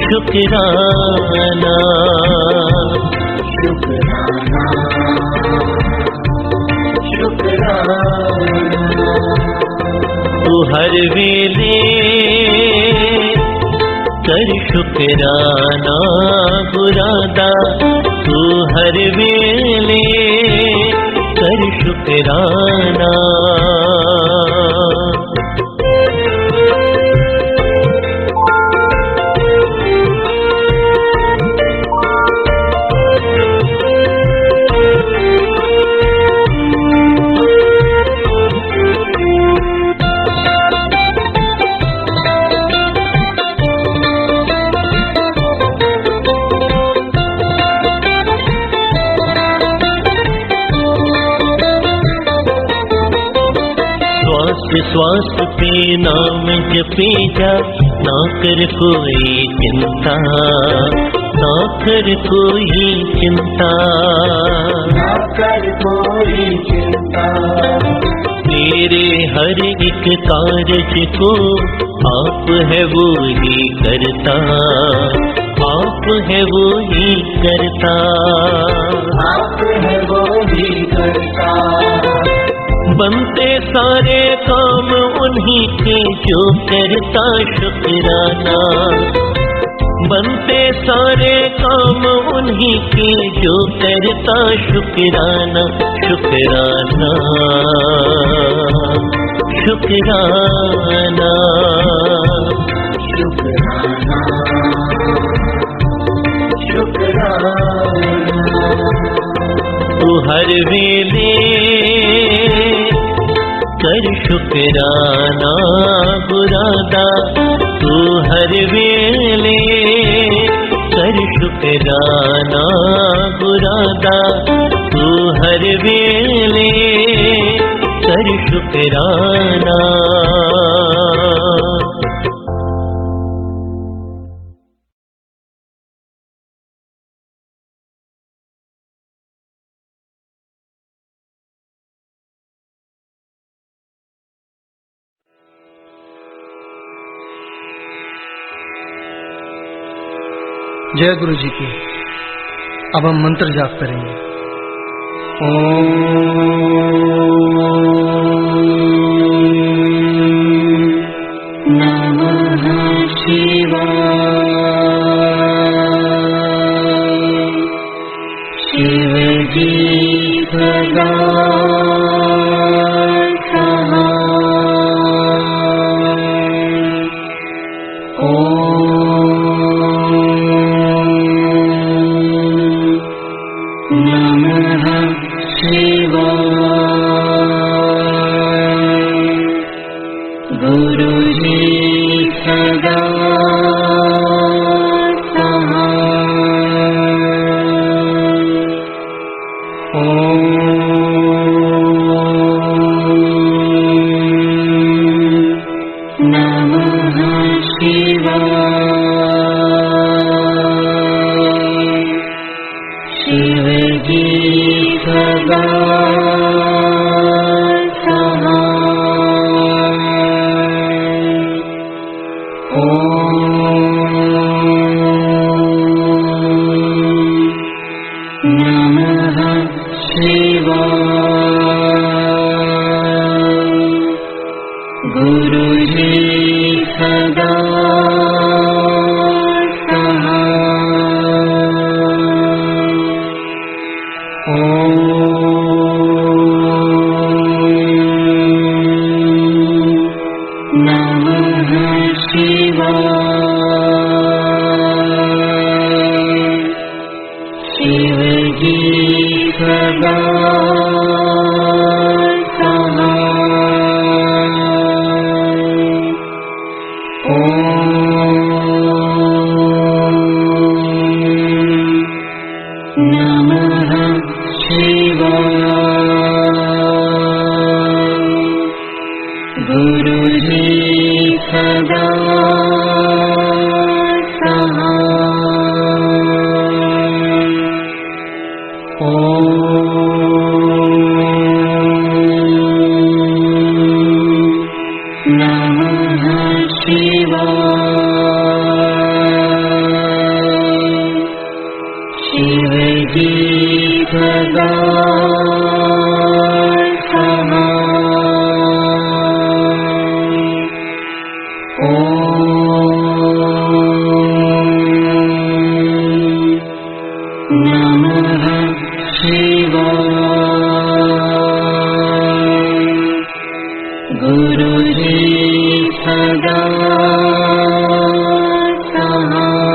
शुकराना शुकराना शुकराना तू हर वेले कर शुकराना गुरादा तू हर वेले कर शुकराना श्वास पे नाम जपे जा ना कर कोई चिंता ना कर कोई चिंता ना कर कोई चिंता तेरे हर एक कार्य को आप है वो ही करता आप है वो ही करता आप है वो ही करता बनते सारे काम उन्हीं के जो करता शुकराना बनते सारे काम उन्हीं के जो करता शुकराना शुकराना शुकराना शुकराना शुकराना तू हर वेले कर शुकराना बुरादा तू हर वेले कर शुकराना बुरादा तू हर वेले कर शुकराना। जय गुरु जी की। अब हम मंत्र जाप करेंगे। नमः शिवाय। शिव जी भगवान नमः शिवाय। गुरु जी सदा नमः शिवाय। शिव जी सदा नमः शिवाय। गुरु जी सदा नमः शिवाय। शिव जी सदा नमः शिवाय। गुरु जी सदा नमः शिवाय। शिव जी सदा नमः शिवाय। गुरु जी सदा सहाय।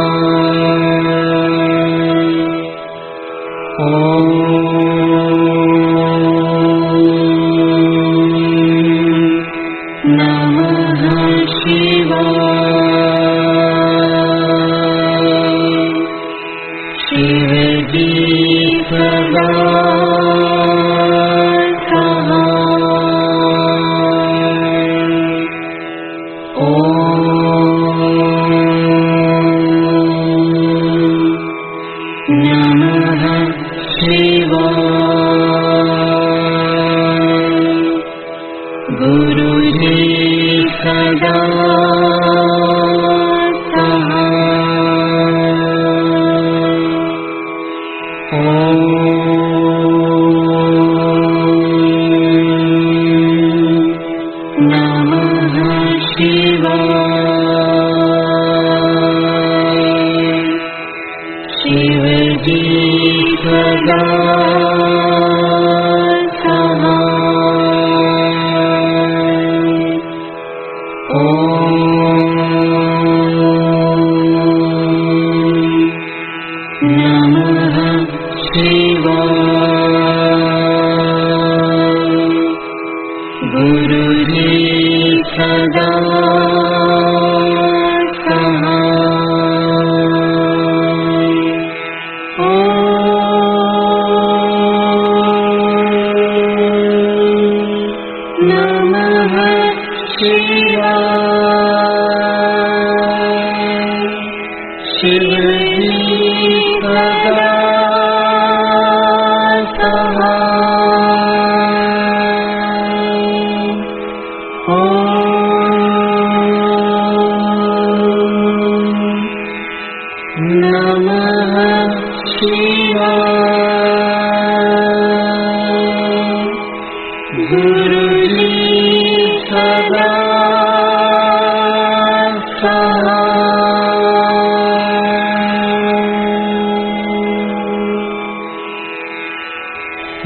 सदा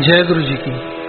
जय गुरु जी की।